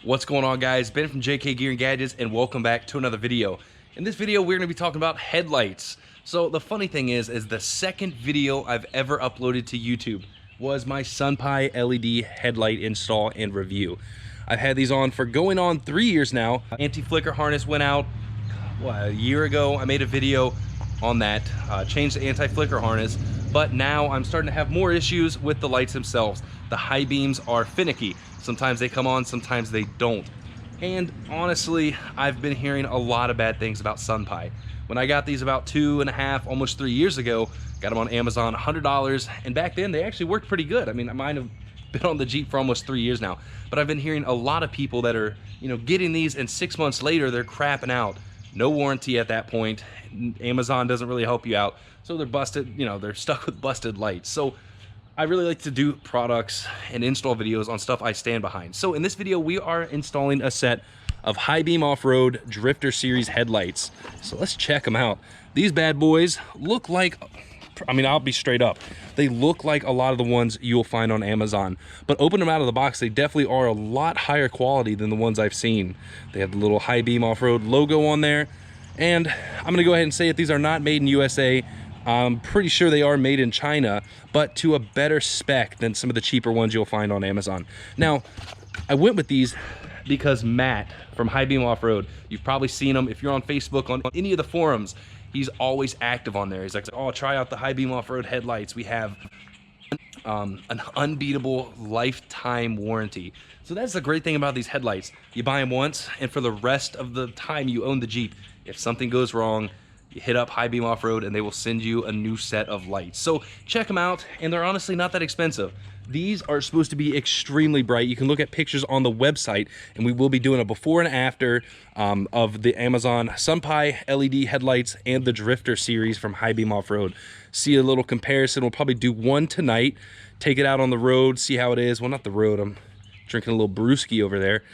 What's going on, guys? Ben from JK Gear and Gadgets, and welcome back to another video. In this video, we're going to be talking about headlights. So the funny thing is the second video I've ever uploaded to YouTube was my Sunpie LED headlight install and review. I've had these on for going on 3 years now. Anti-flicker harness went out, a year ago. I made a video on that, changed the anti-flicker harness, but now I'm starting to have more issues with the lights themselves. The high beams are finicky. Sometimes they come on, sometimes they don't. And honestly, I've been hearing a lot of bad things about Sunpie. When I got these about 2.5, almost 3 years ago, got them on Amazon, $100, and back then they actually worked pretty good. I mean, mine have been on the Jeep for almost 3 years now, but I've been hearing a lot of people that are, getting these, and 6 months later, they're crapping out. No warranty at that point. Amazon doesn't really help you out, so they're busted, they're stuck with busted lights. So I really like to do products and install videos on stuff I stand behind. So in this video, we are installing a set of Highbeam Offroad Drifter series headlights. So let's check them out. These bad boys look like, I'll be straight up, they look like a lot of the ones you'll find on Amazon, but open them out of the box, they definitely are a lot higher quality than the ones I've seen. They have the little Highbeam Offroad logo on there, and I'm gonna go ahead and say that these are not made in USA. I'm pretty sure they are made in China, but to a better spec than some of the cheaper ones you'll find on Amazon. Now, I went with these because Matt from Highbeam Offroad, you've probably seen him if you're on Facebook, on any of the forums, he's always active on there. He's like, oh, try out the Highbeam Offroad headlights. We have an unbeatable lifetime warranty. So that's the great thing about these headlights. You buy them once, and for the rest of the time you own the Jeep, if something goes wrong, you hit up Highbeam Offroad and they will send you a new set of lights. So check them out, and they're honestly not that expensive. These are supposed to be extremely bright. You can look at pictures on the website, and we will be doing a before and after of the Amazon Sunpie LED headlights and the Drifter series from Highbeam Offroad. See a little comparison. We'll probably do one tonight, take it out on the road, see how it is. Well, not the road, I'm drinking a little brewski over there,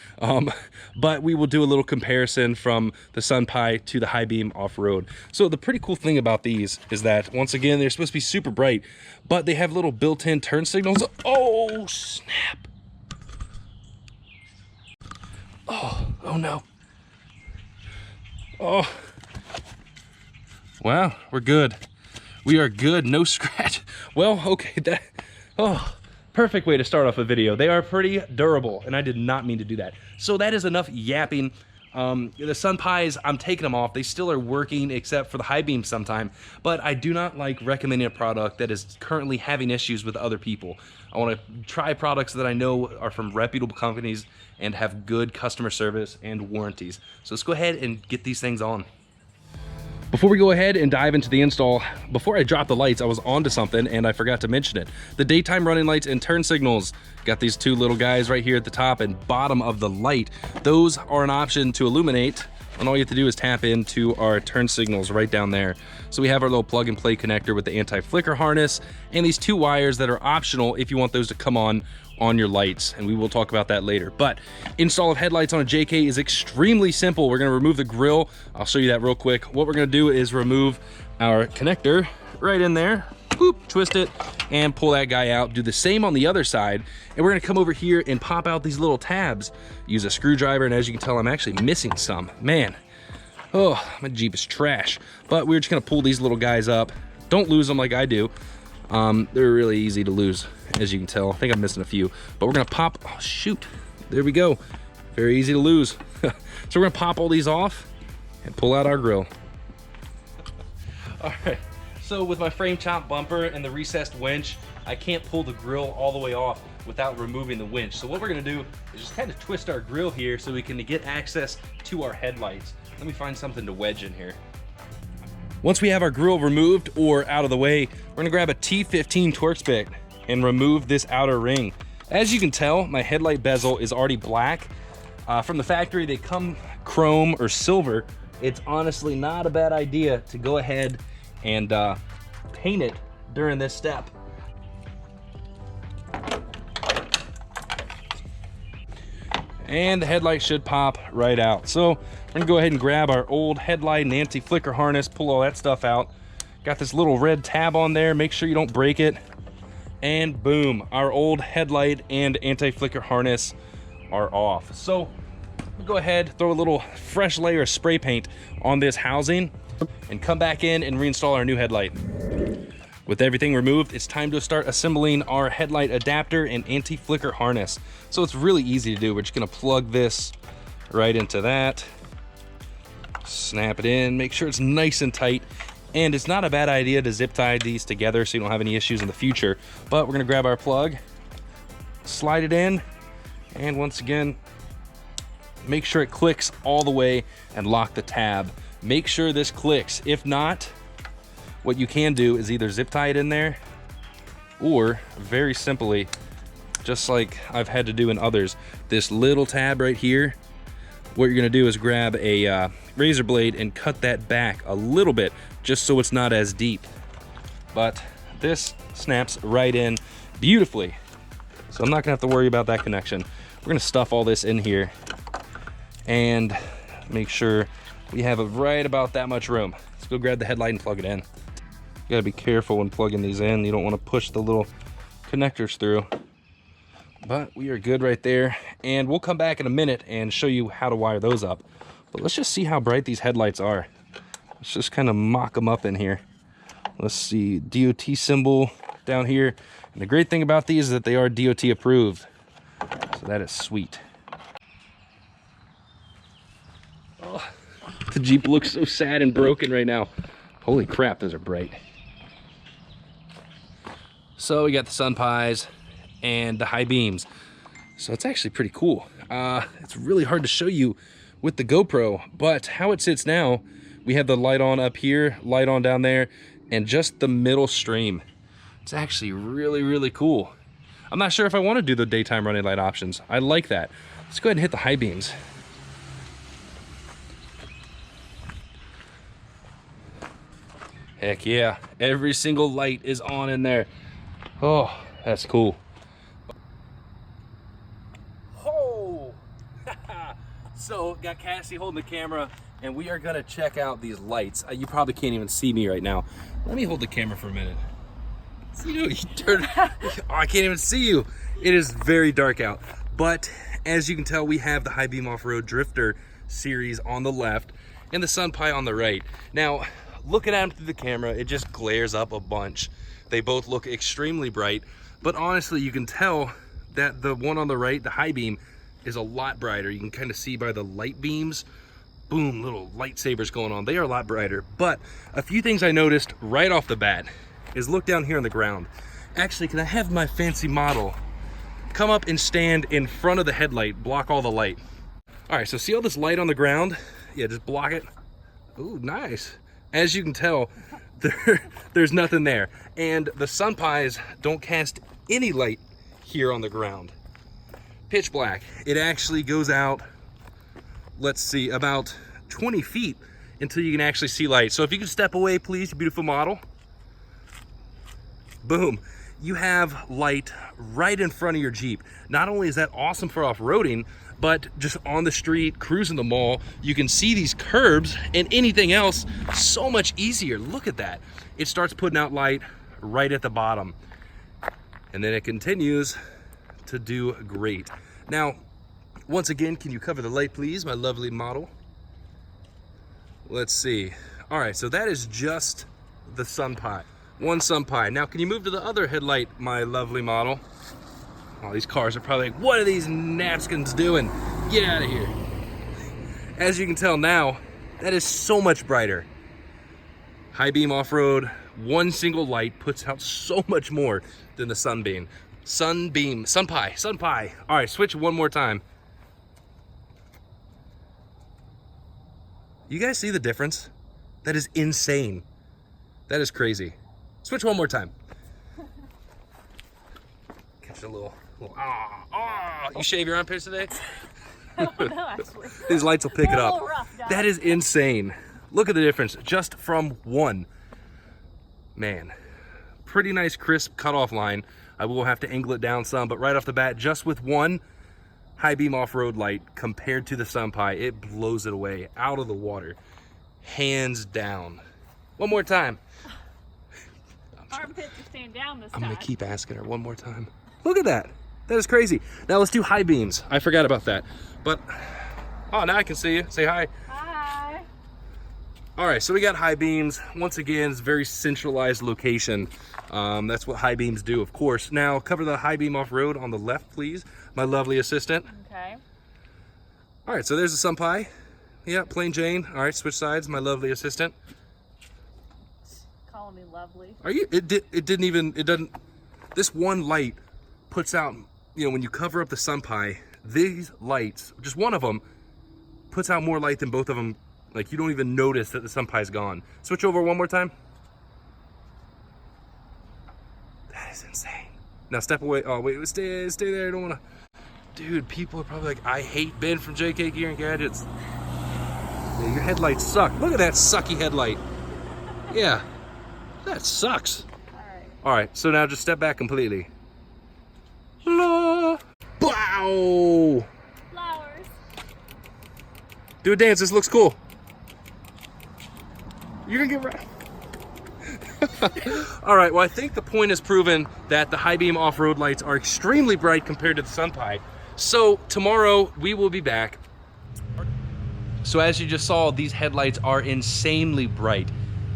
but we will do a little comparison from the Sunpie to the Highbeam Offroad. So the pretty cool thing about these is that, once again, they're supposed to be super bright, but they have little built-in turn signals. Oh snap. Oh no. Oh wow, we're good. We are good, no scratch. Well, okay, perfect way to start off a video. They are pretty durable, and I did not mean to do that. So that is enough yapping. The Sunpies, I'm taking them off. They still are working, except for the high beam sometime, but I do not like recommending a product that is currently having issues with other people. I want to try products that I know are from reputable companies and have good customer service and warranties. So let's go ahead and get these things on. Before we go ahead and dive into the install, before I drop the lights, I was onto something and I forgot to mention it. The daytime running lights and turn signals. Got these two little guys right here at the top and bottom of the light. Those are an option to illuminate, and all you have to do is tap into our turn signals right down there. So we have our little plug and play connector with the anti-flicker harness and these two wires that are optional if you want those to come on your lights, and we will talk about that later. But install of headlights on a JK is extremely simple. We're going to remove the grill. I'll show you that real quick. What we're going to do is remove our connector right in there, boop, twist it and pull that guy out. Do the same on the other side, and we're going to come over here and pop out these little tabs. Use a screwdriver, and as you can tell, I'm actually missing some. Man, oh, my Jeep is trash. But we're just going to pull these little guys up. Don't lose them like I do. They're really easy to lose, as you can tell. I think I'm missing a few, but we're gonna pop, oh shoot, there we go. Very easy to lose. So we're gonna pop all these off and pull out our grill. All right, so with my frame chop bumper and the recessed winch, I can't pull the grill all the way off without removing the winch. So what we're gonna do is just kind of twist our grill here so we can get access to our headlights. Let me find something to wedge in here. Once we have our grill removed or out of the way, we're gonna grab a T15 Torx bit and remove this outer ring. As you can tell, my headlight bezel is already black. From the factory, they come chrome or silver. It's honestly not a bad idea to go ahead and paint it during this step. And the headlight should pop right out. So we're gonna go ahead and grab our old headlight and anti-flicker harness, pull all that stuff out. Got this little red tab on there, make sure you don't break it. And boom, our old headlight and anti-flicker harness are off. So we'll go ahead, throw a little fresh layer of spray paint on this housing and come back in and reinstall our new headlight. With everything removed, it's time to start assembling our headlight adapter and anti-flicker harness. So it's really easy to do. We're just gonna plug this right into that, snap it in, make sure it's nice and tight. And it's not a bad idea to zip tie these together so you don't have any issues in the future. But we're gonna grab our plug, slide it in, and once again, make sure it clicks all the way and lock the tab. Make sure this clicks. If not, what you can do is either zip tie it in there, or very simply, just like I've had to do in others, this little tab right here, what you're gonna do is grab a razor blade and cut that back a little bit, just so it's not as deep. But this snaps right in beautifully. So I'm not gonna have to worry about that connection. We're gonna stuff all this in here and make sure we have right about that much room. Let's go grab the headlight and plug it in. You gotta be careful when plugging these in. You don't wanna push the little connectors through. But we are good right there. And we'll come back in a minute and show you how to wire those up. But let's just see how bright these headlights are. Let's just kind of mock them up in here. Let's see, DOT symbol down here. And the great thing about these is that they are DOT approved. So that is sweet. Oh, the Jeep looks so sad and broken right now. Holy crap, those are bright. So we got the sun pies and the high beams. So it's actually pretty cool. It's really hard to show you with the GoPro, but how it sits now, we have the light on up here, light on down there, and just the middle stream. It's actually really, really cool. I'm not sure if I want to do the daytime running light options. I like that. Let's go ahead and hit the high beams. Heck yeah, every single light is on in there. Oh, that's cool. Oh, so got Cassie holding the camera, and we are gonna check out these lights. You probably can't even see me right now. Let me hold the camera for a minute. So, you turned, oh, I can't even see you. It is very dark out. But as you can tell, we have the Highbeam Offroad Drifter series on the left and the Sun Pi on the right. Now, looking at them through the camera, it just glares up a bunch. They both look extremely bright, but honestly, you can tell that the one on the right, the Highbeam, is a lot brighter. You can kind of see by the light beams, boom, little lightsabers going on. They are a lot brighter. But a few things I noticed right off the bat is look down here on the ground. Actually, can I have my fancy model come up and stand in front of the headlight, block all the light? All right, so see all this light on the ground? Yeah, just block it. Ooh, nice. As you can tell, there's nothing there. And the sun pies don't cast any light here on the ground. Pitch black. It actually goes out, let's see, about 20 feet until you can actually see light. So if you could step away, please, you beautiful model. Boom. You have light right in front of your Jeep. Not only is that awesome for off-roading, but just on the street, cruising the mall, you can see these curbs and anything else so much easier. Look at that. It starts putting out light right at the bottom. And then it continues to do great. Now, once again, can you cover the light, please, my lovely model? Let's see. All right, so that is just the Sun Pi. One Sun Pi. Now, can you move to the other headlight, my lovely model? Oh, these cars are probably like, what are these napkins doing? Get out of here. As you can tell now, that is so much brighter. Highbeam Offroad, one single light puts out so much more than the Sunbeam. Sun Pi. All right, switch one more time. You guys see the difference? That is insane. That is crazy. Switch one more time. Catch a little you shave your armpits today? I don't know, actually. These lights will pick it up. Rough, that is insane. Look at the difference just from one. Man, pretty nice crisp cutoff line. I will have to angle it down some, but right off the bat, just with one Highbeam Offroad light compared to the Sun Pi, it blows it away out of the water. Hands down. One more time. Armpits are staying down this time. I'm gonna keep asking her one more time. Look at that. That is crazy. Now let's do high beams. I forgot about that. But, oh, now I can see you. Say hi. Hi. All right, so we got high beams. Once again, it's a very centralized location. That's what high beams do, of course. Now, cover the high beam off-road on the left, please, my lovely assistant. Okay. All right, so there's the Sunpie. Yeah, plain Jane. All right, switch sides, my lovely assistant. Calling me lovely. Are you? It doesn't. This one light puts out, you know, when you cover up the Sunpie, these lights, just one of them, puts out more light than both of them. Like, you don't even notice that the Sunpie's gone. Switch over one more time. That is insane. Now step away. Oh wait, stay there. I don't wanna. Dude, people are probably like, I hate Ben from JK Gear and Gadgets. Yeah, your headlights suck. Look at that sucky headlight. Yeah, that sucks. All right, so now just step back completely. La. Wow. Flowers. Do a dance. This looks cool. You're gonna get right. All right, well, I think the point is proven that the high beam off-road lights are extremely bright compared to the Sunpie. So tomorrow we will be back. So as you just saw, these headlights are insanely bright,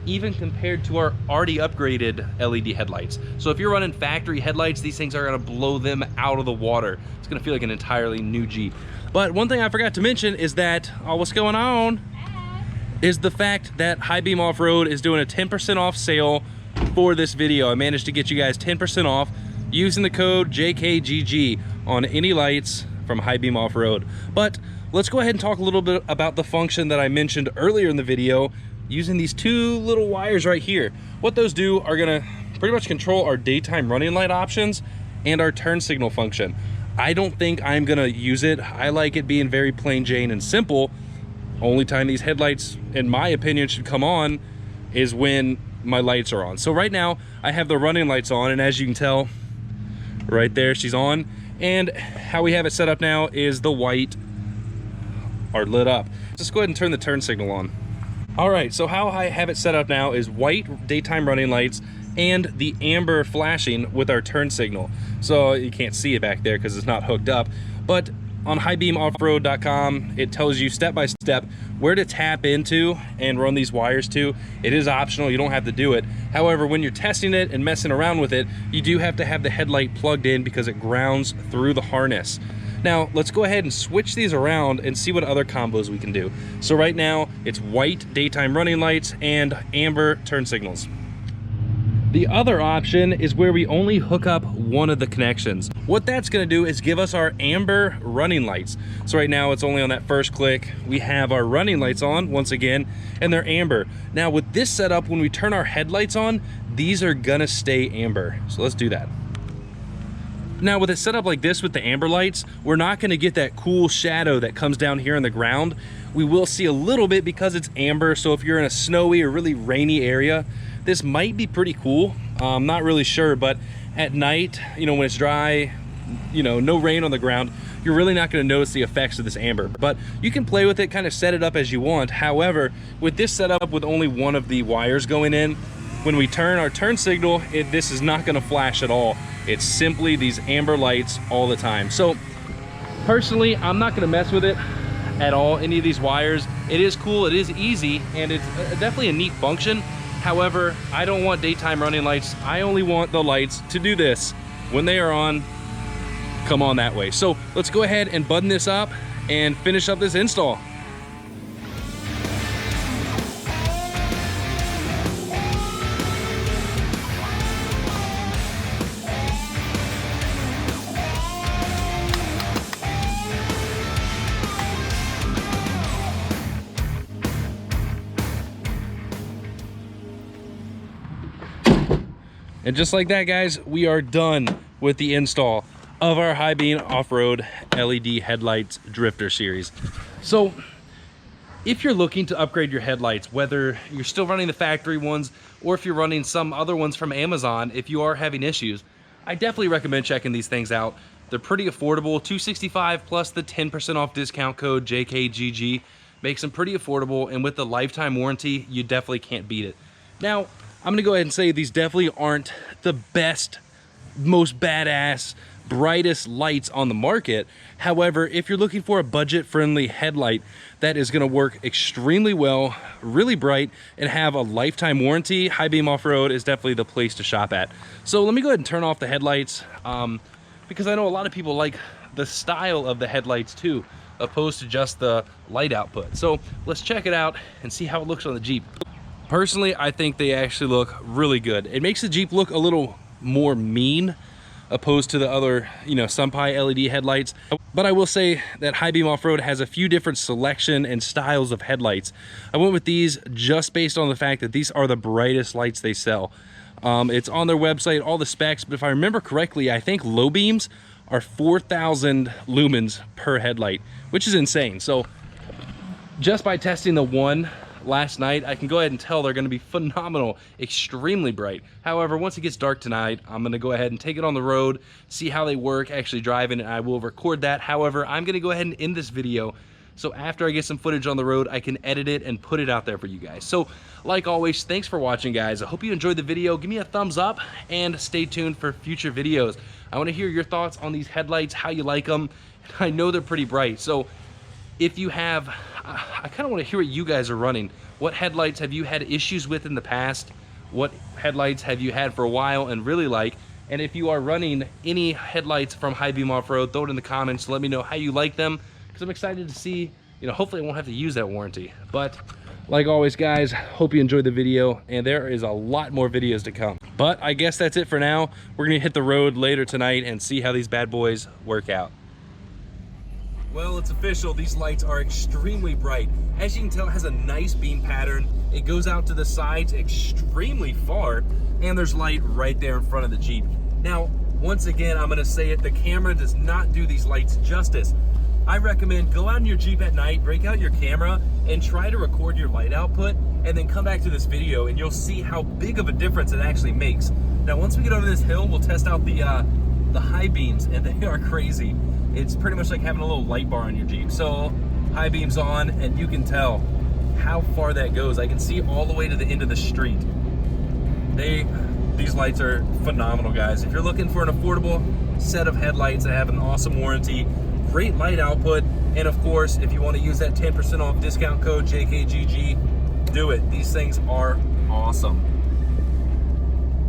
even compared to our already upgraded LED headlights. So if you're running factory headlights, these things are gonna blow them out of the water. It's gonna feel like an entirely new Jeep. But one thing I forgot to mention is that, oh, what's going on? Is the fact that Highbeam Offroad is doing a 10% off sale for this video. I managed to get you guys 10% off using the code JKGG on any lights from Highbeam Offroad. But let's go ahead and talk a little bit about the function that I mentioned earlier in the video using these two little wires right here. What those do are gonna pretty much control our daytime running light options and our turn signal function. I don't think I'm gonna use it. I like it being very plain Jane and simple. Only time these headlights, in my opinion, should come on is when my lights are on. So right now I have the running lights on, and as you can tell right there, she's on. And how we have it set up now is the white are lit up. Just go ahead and turn the turn signal on. All right, so how I have it set up now is white daytime running lights and the amber flashing with our turn signal. So you can't see it back there because it's not hooked up, but on highbeamoffroad.com, it tells you step by step where to tap into and run these wires to. It is optional, you don't have to do it. However, when you're testing it and messing around with it, you do have to have the headlight plugged in because it grounds through the harness. Now, let's go ahead and switch these around and see what other combos we can do. So right now, it's white daytime running lights and amber turn signals. The other option is where we only hook up one of the connections. What that's gonna do is give us our amber running lights. So right now it's only on that first click. We have our running lights on once again, and they're amber. Now with this setup, when we turn our headlights on, these are gonna stay amber. So let's do that. Now with a setup like this with the amber lights, we're not gonna get that cool shadow that comes down here on the ground. We will see a little bit because it's amber, so if you're in a snowy or really rainy area, this might be pretty cool. I'm not really sure, but at night, you know, when it's dry, you know, no rain on the ground, you're really not gonna notice the effects of this amber. But you can play with it, kind of set it up as you want. However, with this setup with only one of the wires going in, when we turn our turn signal, this is not gonna flash at all. It's simply these amber lights all the time. So personally, I'm not gonna mess with it at all, any of these wires. It is cool, it is easy, and it's definitely a neat function. However, I don't want daytime running lights. I only want the lights to do this. When they are on, come on that way. So let's go ahead and button this up and finish up this install. And just like that, guys, we are done with the install of our Highbeam Offroad LED Headlights Drifter series. So if you're looking to upgrade your headlights, whether you're still running the factory ones or if you're running some other ones from Amazon, if you are having issues, I definitely recommend checking these things out. They're pretty affordable. $265 plus the 10% off discount code JKGG makes them pretty affordable, and with the lifetime warranty, you definitely can't beat it. Now, I'm gonna go ahead and say these definitely aren't the best, most badass, brightest lights on the market. However, if you're looking for a budget-friendly headlight that is going to work extremely well, really bright, and have a lifetime warranty, Highbeam Offroad is definitely the place to shop at. So let me go ahead and turn off the headlights, because I know a lot of people like the style of the headlights too, opposed to just the light output. So let's check it out and see how it looks on the Jeep. Personally, I think they actually look really good. It makes the Jeep look a little more mean opposed to the other, Sunpai LED headlights. But I will say that Highbeam Offroad has a few different selection and styles of headlights. I went with these just based on the fact that these are the brightest lights they sell. It's on their website, all the specs, but if I remember correctly, I think low beams are 4,000 lumens per headlight, which is insane. So just by testing the one last night, I can go ahead and tell they're going to be phenomenal, extremely bright. However, once it gets dark tonight, I'm going to go ahead and take it on the road, see how they work actually driving, and I will record that. However, I'm going to go ahead and end this video, so after I get some footage on the road, I can edit it and put it out there for you guys. So like always, thanks for watching, guys. I hope you enjoyed the video. Give me a thumbs up and stay tuned for future videos. I want to hear your thoughts on these headlights, how you like them. I know they're pretty bright, so if you have, I kind of want to hear what you guys are running. What headlights have you had issues with in the past? What headlights have you had for a while and really like? And if you are running any headlights from Highbeam Offroad, throw it in the comments. Let me know how you like them, because I'm excited to see, hopefully I won't have to use that warranty. But like always, guys, hope you enjoyed the video, and there is a lot more videos to come. But I guess that's it for now. We're gonna hit the road later tonight and see how these bad boys work out. Well, it's official. These lights are extremely bright. As you can tell, it has a nice beam pattern. It goes out to the sides extremely far, and there's light right there in front of the Jeep. Now, once again, I'm gonna say it, the camera does not do these lights justice. I recommend go out in your Jeep at night, break out your camera, and try to record your light output, and then come back to this video, and you'll see how big of a difference it actually makes. Now, once we get over this hill, we'll test out the high beams, and they are crazy. It's pretty much like having a little light bar on your Jeep. So high beams on, and you can tell how far that goes. I can see all the way to the end of the street. These lights are phenomenal, guys. If you're looking for an affordable set of headlights that have an awesome warranty, great light output, and of course, if you want to use that 10% off discount code JKGG, do it. These things are awesome.